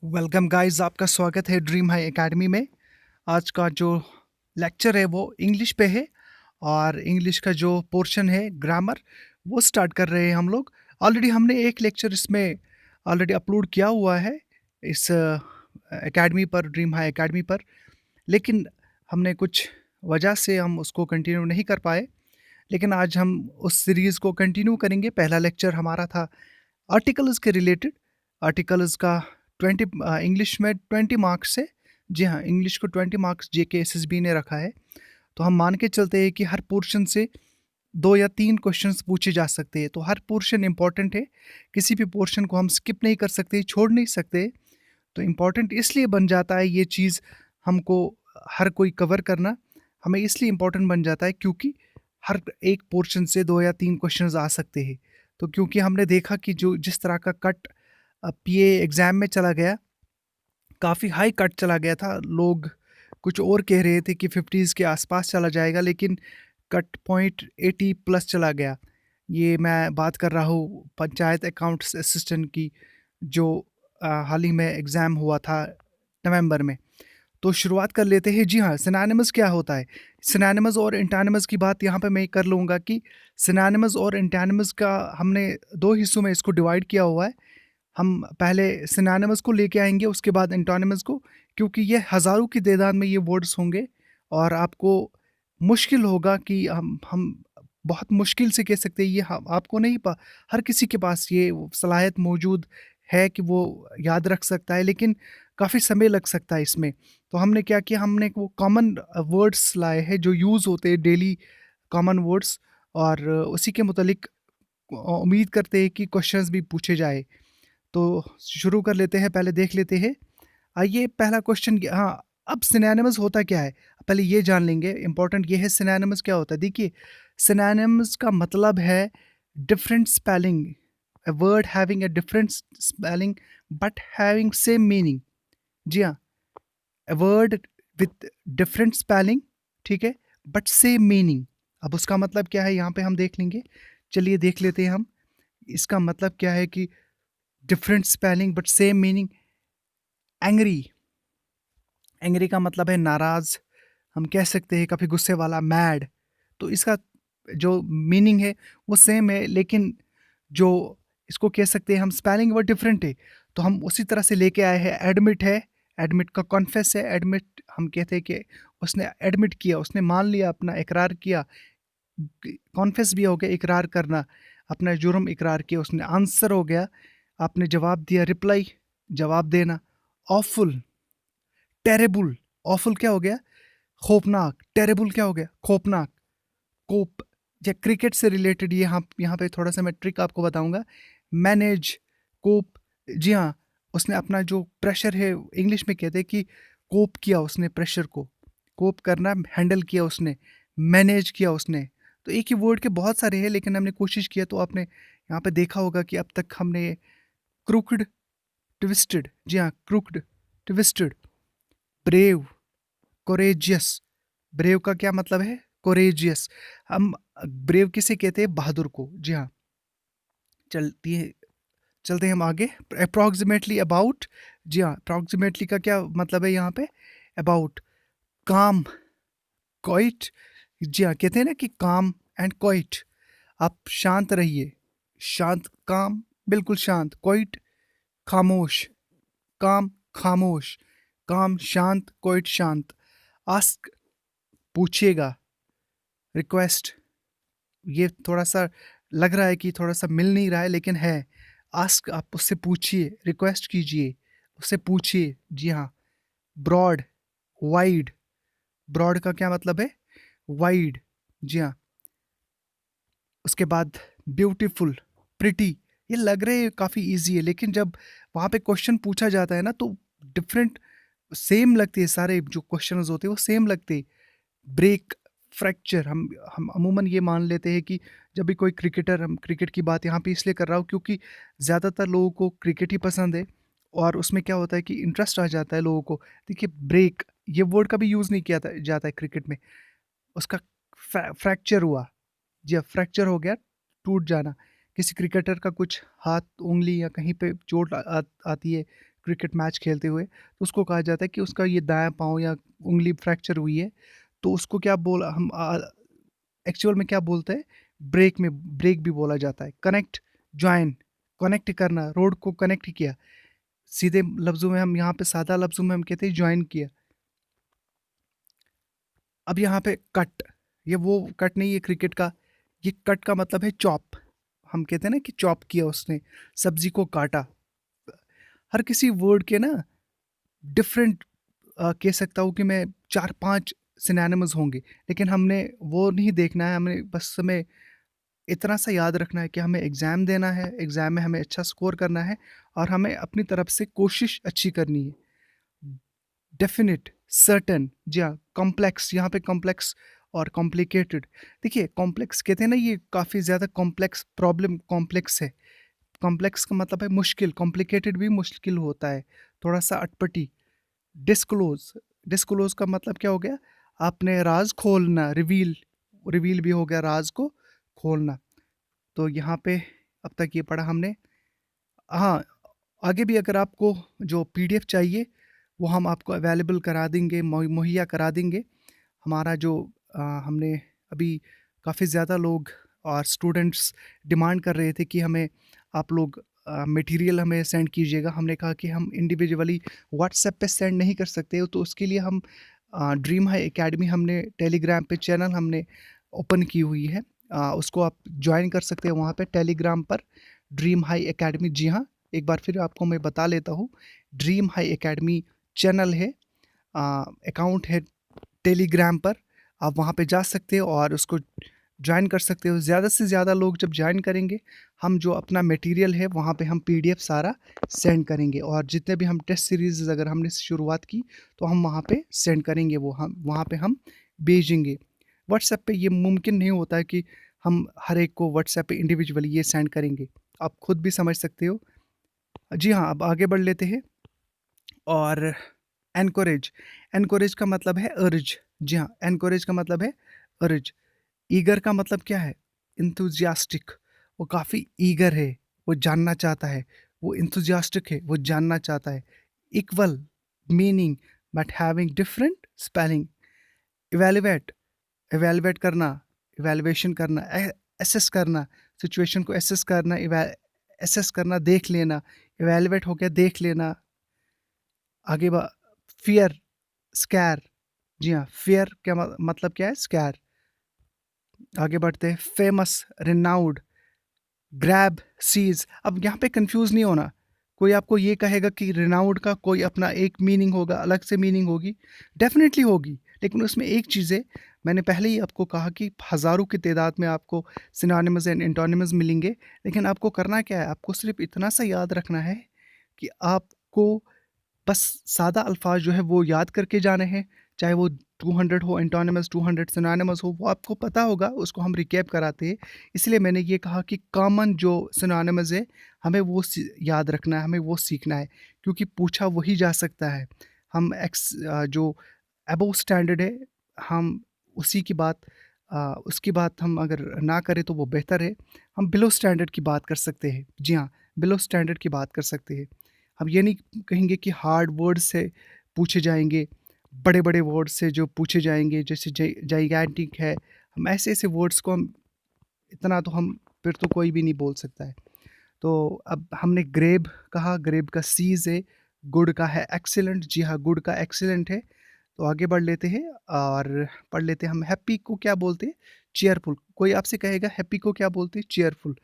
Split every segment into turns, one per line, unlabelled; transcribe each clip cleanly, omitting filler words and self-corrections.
Welcome guys, आपका स्वागत है ड्रीम हाई एकेडमी में। आज का जो लेक्चर है वो इंग्लिश पे है और इंग्लिश का जो पोर्शन है ग्रामर वो स्टार्ट कर रहे हैं हम लोग। ऑलरेडी हमने एक लेक्चर इसमें ऑलरेडी अपलोड किया हुआ है इस एकेडमी पर, ड्रीम हाई एकेडमी पर, लेकिन हमने कुछ वजह से हम उसको कंटिन्यू नहीं कर पाए। लेकिन आज हम उस सीरीज़ को कंटिन्यू करेंगे। पहला लेक्चर हमारा था आर्टिकल्स के रिलेटेड। आर्टिकल्स का 20 इंग्लिश में 20 मार्क्स है। जी हाँ, इंग्लिश को 20 मार्क्स जेके एसएसबी ने रखा है। तो हम मान के चलते हैं कि हर पोर्शन से 2 या 3 क्वेश्चंस पूछे जा सकते हैं। तो हर पोर्शन इम्पॉर्टेंट है, किसी भी पोर्शन को हम स्किप नहीं कर सकते, छोड़ नहीं सकते। तो इम्पॉर्टेंट इसलिए बन जाता है ये चीज़, हमको हर कोई कवर करना हमें इसलिए इम्पॉर्टेंट बन जाता है क्योंकि हर एक पोर्शन से 2 या 3 क्वेश्चंस आ सकते हैं। तो क्योंकि हमने देखा कि जो जिस तरह का कट पीए एग्ज़ाम में चला गया, काफ़ी हाई कट चला गया था। लोग कुछ और कह रहे थे कि 50s के आसपास चला जाएगा, लेकिन कट पॉइंट 80 प्लस चला गया। ये मैं बात कर रहा हूँ पंचायत अकाउंट्स असिस्टेंट की, जो हाल ही में एग्ज़ाम हुआ था नवंबर में। तो शुरुआत कर लेते हैं। जी हाँ, सिनोनिमस क्या होता है? सिनोनिमस और एंटोनिमस की बात यहाँ पे मैं कर लूँगा कि सिनोनिमस और एंटोनिमस का हमने 2 हिस्सों में इसको डिवाइड किया हुआ है। हम पहले सिनोनिमस को लेके आएँगे, उसके बाद एंटोनिमस को, क्योंकि ये हज़ारों की तादाद में ये वर्ड्स होंगे और आपको मुश्किल होगा कि हम बहुत मुश्किल से कह सकते हैं। ये हम आपको नहीं हर किसी के पास ये सलाहियत मौजूद है कि वो याद रख सकता है, लेकिन काफ़ी समय लग सकता है इसमें। तो हमने क्या किया, हमने वो कॉमन वर्ड्स लाए हैं जो यूज़ होते हैं डेली, कॉमन वर्ड्स, और उसी के मुतालिक उम्मीद करते हैं कि क्वेश्चंस भी पूछे जाए। तो शुरू कर लेते हैं, पहले देख लेते हैं। आइए पहला क्वेश्चन, हाँ, अब सिनोनिमस होता क्या है पहले ये जान लेंगे। इंपॉर्टेंट ये है सिनोनिमस क्या होता है। देखिए, सिनोनिमस का मतलब है different spelling, a word having a different spelling but having same meaning. जी हाँ, a word with different spelling, ठीक है, बट सेम मीनिंग। अब उसका मतलब क्या है यहाँ पे हम देख लेंगे। चलिए देख लेते हैं हम। इसका मतलब क्या है कि different spelling but same meaning. Angry, angry का मतलब है नाराज। हम कह सकते हैं कभी गुस्से वाला, मैड। तो इसका जो मीनिंग है वो सेम है, लेकिन जो इसको कह सकते हैं हम, स्पेलिंग वो डिफरेंट है। तो हम उसी तरह से लेके आए हैं। एडमिट है, एडमिट का कॉन्फेस है। एडमिट हम कहते हैं कि उसने एडमिट किया, उसने मान लिया, अपना इकरार किया। कॉन्फेस भी हो गया इकरार करना, अपना जुर्म इकरार किया उसने। आंसर हो गया, आपने जवाब दिया, रिप्लाई जवाब देना। ऑफुल, टेरेबल, ऑफुल क्या हो गया, खौफनाक। टेरेबल क्या हो गया, खौफनाक। कोप, या क्रिकेट से रिलेटेड, ये यहाँ पे थोड़ा सा मैं ट्रिक आपको बताऊंगा। मैनेज, कोप। जी हाँ, उसने अपना जो प्रेशर है, इंग्लिश में कहते हैं कि कोप किया उसने प्रेशर को। कोप करना, हैंडल किया उसने, मैनेज किया उसने। तो एक ही वर्ड के बहुत सारे हैं, लेकिन हमने कोशिश किया। तो आपने यहाँ पे देखा होगा कि अब तक हमने क्रूकड, ट्विस्टेड, जी हाँ, क्रूकड, ट्विस्टेड, ब्रेव, कोरेजियस। ब्रेव का क्या मतलब है, कोरेजियस। हम ब्रेव किसे कहते हैं, बहादुर को। जी हाँ, चलती है, चलते हैं हम आगे। Approximately, about. जी हाँ, अप्रॉक्सीमेटली का क्या मतलब है यहाँ पे, अबाउट। काम, क्वाइट। जी हाँ, कहते हैं ना कि काम एंड क्वाइट, आप शांत रहिए। शांत, काम, बिल्कुल शांत। क्वाइट, खामोश। काम, खामोश। काम, शांत, क्वाइट, शांत। आस्क, पूछिएगा। रिक्वेस्ट, ये थोड़ा सा लग रहा है कि थोड़ा सा मिल नहीं रहा है, लेकिन है। आस्क, आप उससे पूछिए, रिक्वेस्ट कीजिए, उससे पूछिए। जी हाँ। Broad, wide. ब्रॉड का क्या मतलब है, वाइड। जी हाँ। उसके बाद ब्यूटीफुल, प्रिटी। ये लग रहे काफ़ी इजी है, लेकिन जब वहाँ पे क्वेश्चन पूछा जाता है ना, तो डिफरेंट, सेम लगते हैं सारे जो क्वेश्चंस होते हैं वो सेम लगते हैं। Break, fracture. हम अमूमन ये मान लेते हैं कि जब भी कोई क्रिकेटर, हम क्रिकेट की बात यहाँ पे इसलिए कर रहा हूँ क्योंकि ज़्यादातर लोगों को क्रिकेट ही पसंद है, और उसमें क्या होता है कि इंटरेस्ट आ जाता है लोगों को। देखिए, ब्रेक, ये वर्ड का भी यूज़ नहीं किया जाता है क्रिकेट में। उसका फ्रैक्चर हुआ। जी हाँ, फ्रैक्चर हो गया, टूट जाना। किसी क्रिकेटर का कुछ हाथ, उंगली या कहीं पे चोट आती है, क्रिकेट मैच खेलते हुए, तो उसको कहा जाता है कि उसका ये दायाँ पाँव या उँगली फ्रैक्चर हुई है, तो उसको क्या बोल हम एक्चुअल में क्या बोलते हैं, ब्रेक भी बोला जाता है। कनेक्ट, जॉइन, कनेक्ट करना, रोड को कनेक्ट किया। सीधे लफ्ज़ों में हम यहाँ पे सादा लफ्ज़ों में हम कहते हैं जॉइन किया। अब यहाँ पे कट, ये वो कट नहीं है क्रिकेट का, ये कट का मतलब है चॉप। हम कहते हैं ना कि चॉप किया उसने, सब्ज़ी को काटा। हर किसी वर्ड के ना डिफरेंट कह सकता हूँ कि मैं 4-5 सिनोनिम्स होंगे, लेकिन हमने वो नहीं देखना है, हमें बस हमें इतना सा याद रखना है कि हमें एग्ज़ाम देना है, एग्ज़ाम में हमें अच्छा स्कोर करना है और हमें अपनी तरफ से कोशिश अच्छी करनी है। डेफ़िनिट, सर्टेन, जी हाँ, कॉम्प्लेक्स, यहाँ पे कॉम्प्लेक्स और कॉम्प्लिकेटेड। देखिए कॉम्प्लेक्स कहते हैं ना, ये काफ़ी ज़्यादा कॉम्प्लेक्स प्रॉब्लम कॉम्प्लेक्स है। कॉम्प्लेक्स का मतलब है मुश्किल, कॉम्प्लिकेटेड भी मुश्किल होता है, थोड़ा-सा अटपटी। डिस्क्लोज़, डिस्क्लोज़ का मतलब क्या हो गया? आपने राज़ खोलना, रिवील, रिवील भी हो गया राज़ को खोलना। तो यहाँ पे अब तक ये पढ़ा हमने। हाँ, आगे भी अगर आपको जो पीडीएफ चाहिए, वो हम आपको अवेलेबल करा देंगे, मुहैया करा देंगे। हमारा जो हमने अभी काफ़ी ज़्यादा लोग और स्टूडेंट्स डिमांड कर रहे थे कि हमें आप लोग मटेरियल हमें सेंड कीजिएगा। हमने कहा कि हम इंडिविजुअली व्हाट्सएप पे सेंड नहीं कर सकते हो, तो उसके लिए हम ड्रीम हाई एकेडमी हमने टेलीग्राम पे चैनल हमने ओपन की हुई है। उसको आप जॉइन कर सकते हैं वहाँ पे टेलीग्राम पर, ड्रीम हाई एकेडमी। जी हाँ, एक बार फिर आपको मैं बता लेता हूँ, ड्रीम हाई एकेडमी चैनल है, अकाउंट है टेलीग्राम पर। आप वहाँ पे जा सकते हो और उसको जॉइन कर सकते हो। ज़्यादा से ज़्यादा लोग जब जॉइन करेंगे, हम जो अपना मटेरियल है वहाँ पे हम पीडीएफ सारा सेंड करेंगे, और जितने भी हम टेस्ट सीरीज़ अगर हमने शुरुआत की, तो हम वहाँ पे सेंड करेंगे, वो हम वहाँ पे हम भेजेंगे। व्हाट्सएप पे ये मुमकिन नहीं होता है कि हम हर एक को व्हाट्सएप पे इंडिविजुअली ये सेंड करेंगे। आप खुद भी समझ सकते हो। जी हाँ, अब आगे बढ़ लेते हैं। और एनकरेज, एनकरेज का मतलब है अर्ज। जी हाँ, एनकरेज का मतलब है अर्ज। ईगर का मतलब क्या है? एंथुसियास्टिक, वो काफ़ी ईगर है, वो जानना चाहता है, वो एंथुसियास्टिक है, वो जानना चाहता है। Equal meaning but having different spelling. Evaluate, evaluate करना, इवैल्यूएशन करना, एसेस करना, सिचुएशन को एसेस करना, एसेस करना, देख लेना। इवैल्यूएट हो गया देख लेना। आगे फियर, स्कैर। जी हाँ, फियर क्या मतलब क्या है? स्कैर। आगे बढ़ते हैं। Famous, renowned, grab, seize. अब यहाँ पे कंफ्यूज नहीं होना। कोई आपको ये कहेगा कि रिनाउड का कोई अपना एक मीनिंग होगा, अलग से मीनिंग होगी, डेफिनेटली होगी, लेकिन उसमें एक चीज़ है, मैंने पहले ही आपको कहा कि हज़ारों की तादाद में आपको सिनोनिम्स एंड एंटोनिम्स मिलेंगे, लेकिन आपको करना क्या है? आपको सिर्फ इतना सा याद रखना है कि आपको बस सादा अल्फाज जो है वो याद करके जाने हैं, चाहे वो 200 हो एंटोनिमस, 200 सिनोनिमस हो, वो आपको पता होगा, उसको हम रिकैप कराते हैं। इसलिए मैंने ये कहा कि कॉमन जो सिनोनिमस है, हमें वो याद रखना है, हमें वो सीखना है, क्योंकि पूछा वही जा सकता है। हम जो अबव स्टैंडर्ड है, हम उसी की बात उसकी बात हम अगर ना करें तो वो बेहतर है। हम बिलो स्टैंडर्ड की बात कर सकते हैं। जी हाँ, बिलो स्टैंडर्ड की बात कर सकते हैं। हम ये नहीं कहेंगे कि हार्ड वर्ड से पूछे जाएँगे, बड़े-बड़े वर्ड से जो पूछे जाएँगे, जैसे जाइगैंटिक है, हम ऐसे-ऐसे वर्ड्स को हम इतना तो हम फिर तो कोई भी नहीं बोल सकता है। तो अब हमने ग्रेब कहा, ग्रेब का सीज़ है, गुड का है एक्सीलेंट। जी हाँ, गुड का एक्सीलेंट है। तो आगे बढ़ लेते हैं और पढ़ लेते हैं हम। हैप्पी को क्या बोलते हैं? चीयरफुल। कोई आपसे कहेगा हैप्पी को क्या बोलते हैं? चीयरफुल।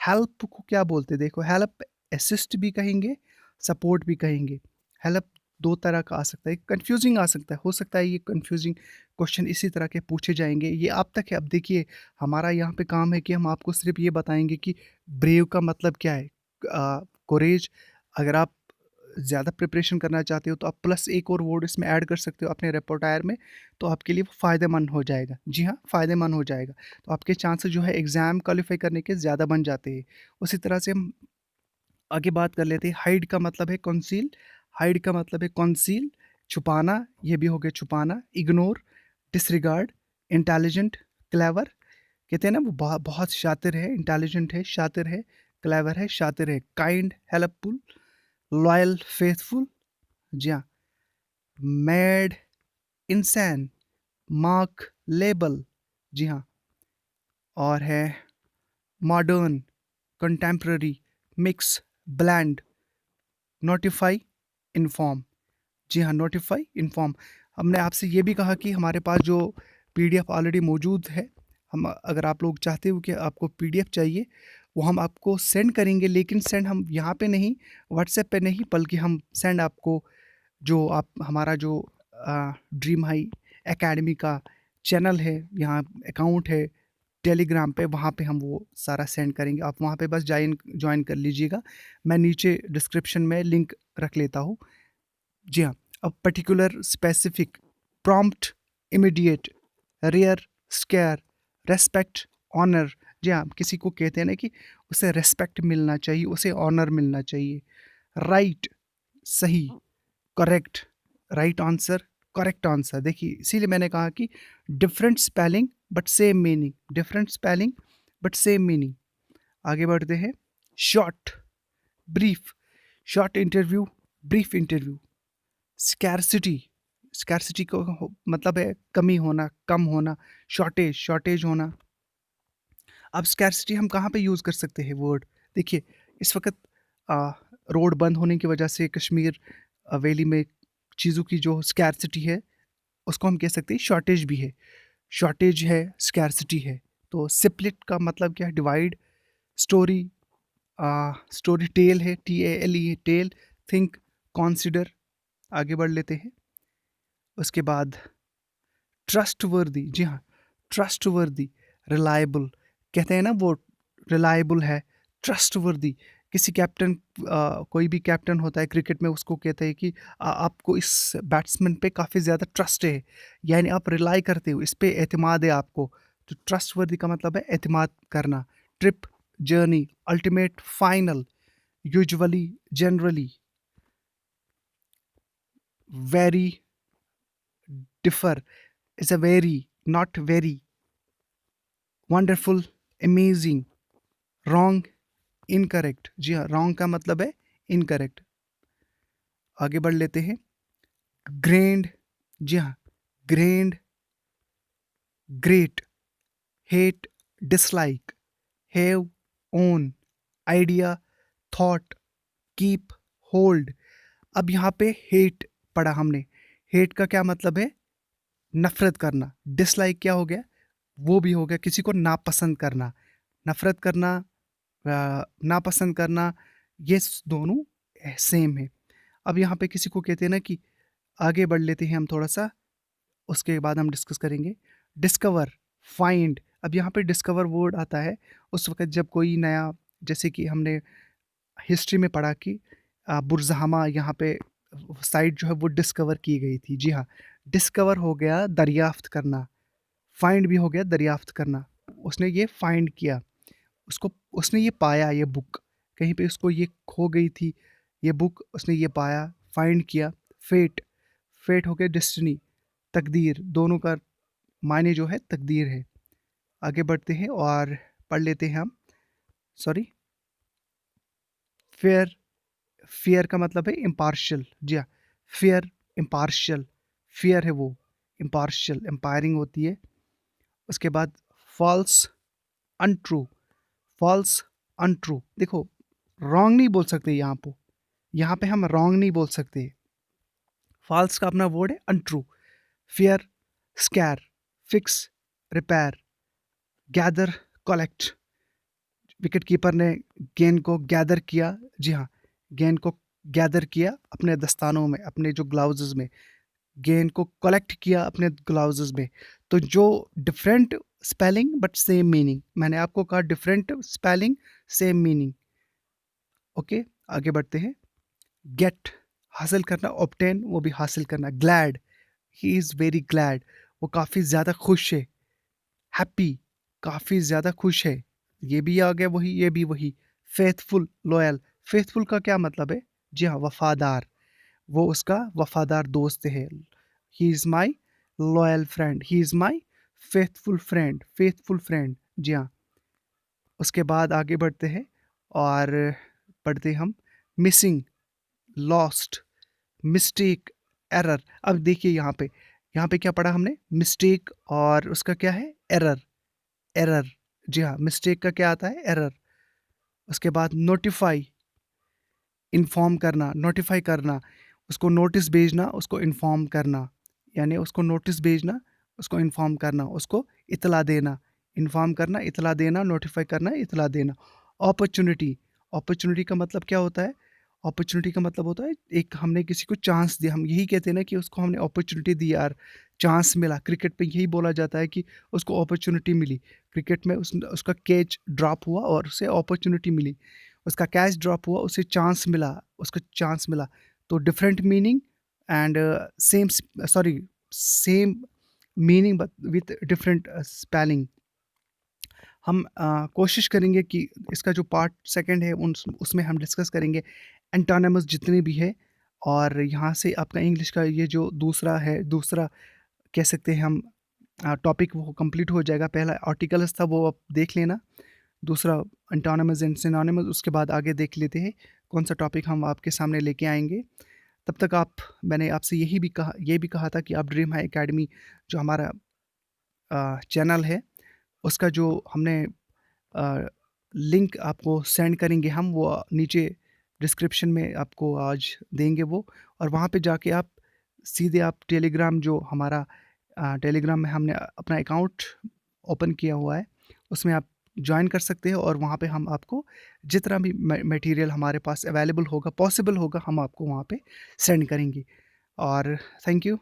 हेल्प को क्या बोलते हैं? देखो, हेल्प असिस्ट भी कहेंगे, सपोर्ट भी कहेंगे। हेल्प 2 तरह का आ सकता है, कन्फ्यूज़िंग आ सकता है, हो सकता है ये कन्फ्यूज़िंग क्वेश्चन इसी तरह के पूछे जाएँगे, ये आप तक है। अब देखिए, हमारा यहाँ पे काम है कि हम आपको सिर्फ़ ये बताएँगे कि ब्रेव का मतलब क्या है? कोरेज। अगर आप ज़्यादा प्रिपरेशन करना चाहते हो, तो आप प्लस एक और वर्ड इसमें ऐड कर सकते हो अपने रेपर्टायर में, तो आपके लिए वो फ़ायदेमंद हो जाएगा। जी हाँ, फ़ायदेमंद हो जाएगा। तो आपके चांसेस जो है एग्ज़ाम क्वालीफ़ाई करने के ज़्यादा बन जाते हैं। उसी तरह से हम आगे बात कर लेते हैं। हाइड का मतलब है कंसील, हाइड का मतलब है कंसील, छुपाना, ये भी हो गया छुपाना। Ignore, disregard, intelligent, clever. कहते हैं ना वो बहुत शातिर है, इंटेलिजेंट है, शातिर है, क्लेवर है, शातिर है। काइंड, हेल्पफुल, लॉयल फेथफुल, जी हाँ। मैड इंसान, मार्क लेबल, जी हाँ। और है modern, contemporary, mix, blend, notify, inform, जी हाँ, नोटिफाई, इन्फॉर्म। हमने आपसे ये भी कहा कि हमारे पास जो पीडीएफ ऑलरेडी मौजूद है, हम अगर आप लोग चाहते हो कि आपको पीडीएफ चाहिए, वो हम आपको सेंड करेंगे, लेकिन सेंड हम यहाँ पे नहीं, व्हाट्सएप पे नहीं, बल्कि हम सेंड आपको जो आप हमारा जो ड्रीम हाई एकेडमी का चैनल है, यहाँ अकाउंट है टेलीग्राम पे, वहाँ पे हम वो सारा सेंड करेंगे। आप वहाँ पे बस ज्वाइन ज्वाइन कर लीजिएगा। मैं नीचे डिस्क्रिप्शन में लिंक रख लेता हूँ। जी हाँ। अब particular, specific, prompt, immediate, rare, scarce, respect, honour. जी हाँ, किसी को कहते हैं ना कि उसे रेस्पेक्ट मिलना चाहिए, उसे ऑनर मिलना चाहिए। राइट, सही, correct, right answer, correct answer. देखिए, इसीलिए मैंने कहा कि different spelling but same meaning, different spelling but same meaning. आगे बढ़ते हैं। Short, brief, short interview, brief interview. Scarcity, scarcity को मतलब है कमी होना, कम होना। शॉर्टेज, शॉर्टेज होना। अब स्कैरसिटी हम कहाँ पे यूज़ कर सकते हैं वर्ड? देखिए, इस वक्त रोड बंद होने की वजह से कश्मीर वैली में चीज़ों की जो स्कैरसिटी है, उसको हम कह सकते हैं शॉर्टेज भी है। शॉर्टेज है, स्कैरसिटी है। तो सिपलिट का मतलब क्या है? डिवाइड। स्टोरी, स्टोरी टेल है, TALE, टेल। Think, consider. आगे बढ़ लेते हैं। उसके बाद ट्रस्टवर्दी, जी हाँ, ट्रस्टवर्दी, रिलायबल। कहते हैं ना वो रिलायबल है, ट्रस्टवर्दी। किसी कैप्टन, कोई भी कैप्टन होता है क्रिकेट में, उसको कहते हैं कि आपको इस बैट्समैन पे काफ़ी ज़्यादा ट्रस्ट है, यानी आप रिलाई करते हो, इस पे एतमाद है आपको। तो ट्रस्टवर्दी का मतलब है एतमाद करना। Trip, journey, ultimate, final, usually, generally, vary, differ, is a very, not very, wonderful, amazing, wrong, incorrect. जी हाँ, रॉन्ग का मतलब है इनकरेक्ट। आगे बढ़ लेते हैं। ग्रैंड, जी हाँ, grand, great, hate, dislike, have, own, idea, thought, keep, hold. अब यहाँ पे हेट पढ़ा हमने। हेट का क्या मतलब है? नफरत करना। डिसलाइक क्या हो गया? वो भी हो गया किसी को नापसंद करना। नफरत करना, नापसंद करना, ये दोनों सेम है। अब यहाँ पे किसी को कहते हैं ना कि आगे बढ़ लेते हैं हम थोड़ा सा, उसके बाद हम डिस्कस करेंगे। Discover, find. अब यहाँ पे डिस्कवर वर्ड आता है उस वक्त जब कोई नया, जैसे कि हमने हिस्ट्री में पढ़ा कि बुरजहामा यहाँ पे साइट जो है वो डिस्कवर की गई थी। जी हाँ, डिस्कवर हो गया दरियाफ्त करना, फाइंड भी हो गया दरियाफ्त करना। उसने ये फाइंड किया, उसको उसने ये पाया, ये बुक कहीं पे उसको ये खो गई थी, ये बुक उसने ये पाया, फाइंड किया। फेट, फेट हो गया डेस्टिनी, तकदीर। दोनों का मायने जो है तकदीर है। आगे बढ़ते हैं और पढ़ लेते हैं हम। सॉरी, फेयर, फेयर का मतलब है इम्पार्शियल। जी हाँ, फेयर, इम्पार्शियल। फेयर है वो, इम्पार्शियल, एम्पायरिंग होती है। उसके बाद फॉल्स, अनट्रू, फॉल्स, अनट्रू। देखो, रॉन्ग नहीं बोल सकते यहाँ पे हम रॉन्ग नहीं बोल सकते। फॉल्स का अपना वर्ड है untrue. Fair, scare, fix, repair, gather, collect. Wicket keeper ने गेंद को गैदर किया। जी हाँ, गेंद को गैदर किया अपने दस्तानों में, अपने जो ग्लाउजेज में, गेंद को कलेक्ट किया अपने ग्लाउजेज में। तो जो different spelling but same meaning, मैंने आपको कहा different spelling same meaning. Okay, आगे बढ़ते हैं। गेट, हासिल करना, ऑब्टेन, वो भी हासिल करना। Glad, he is very glad, वो काफ़ी ज़्यादा खुश है। हैप्पी, काफ़ी ज़्यादा खुश है। ये भी आ गया वही, ये भी वही। Faithful, loyal. फेथफुल का क्या मतलब है? जी हाँ, वफादार, वो उसका वफादार दोस्त है। He is my loyal friend, he is my faithful friend, faithful friend. जी हाँ। उसके बाद आगे बढ़ते हैं और पढ़ते हम। Missing, lost, mistake, error. अब देखिए यहाँ पे क्या पढ़ा हमने? मिस्टेक और उसका क्या है? Error, error. जी हाँ, मिस्टेक का क्या आता है? एरर। उसके बाद नोटिफ़ाई, इन्फॉर्म करना, नोटिफ़ाई करना, उसको नोटिस भेजना, उसको इन्फॉर्म करना, यानी उसको नोटिस भेजना, उसको इन्फॉर्म करना, उसको इत्तला देना, इन्फॉर्म करना, इत्तला देना, नोटिफ़ाई करना, इत्तला देना। अपॉर्च्युनिटी, अपॉर्च्युनिटी का मतलब क्या होता है? अपॉर्च्युनिटी का मतलब होता है एक हमने किसी को चांस दिया, हम यही कहते हैं ना कि उसको हमने अपॉर्च्युनिटी दी यार, चांस मिला। क्रिकेट में यही बोला जाता है कि उसको अपॉर्च्युनिटी मिली। क्रिकेट में उसका कैच ड्रॉप हुआ और उसे अपॉर्च्युनिटी मिली। उसका कैच ड्रॉप हुआ, उसे चांस मिला, उसको चांस मिला। तो different meaning and same sorry same meaning but with different spelling. हम कोशिश करेंगे कि इसका जो पार्ट सेकंड है उसमें हम डिस्कस करेंगे एंटोनिमस जितने भी है। और यहाँ से आपका इंग्लिश का ये जो दूसरा है, दूसरा कह सकते हैं हम टॉपिक, वो कंप्लीट हो जाएगा। पहला आर्टिकल्स था, वो आप देख लेना। दूसरा एंटोनिमस एंड सिनोनिमस, उसके बाद आगे देख लेते हैं कौन सा टॉपिक हम आपके सामने लेके आएंगे। तब तक मैंने आपसे ये भी कहा था कि आप ड्रीम हाई एकेडमी जो हमारा चैनल है, उसका जो हमने लिंक आपको सेंड करेंगे हम, वो नीचे डिस्क्रिप्शन में आपको आज देंगे वो। और वहाँ पे जाके आप सीधे आप टेलीग्राम, जो हमारा टेलीग्राम में हमने अपना अकाउंट ओपन किया हुआ है, उसमें आप ज्वाइन कर सकते हो। और वहाँ पे हम आपको जितना भी मटेरियल हमारे पास अवेलेबल होगा, पॉसिबल होगा, हम आपको वहाँ पे सेंड करेंगे। और थैंक यू।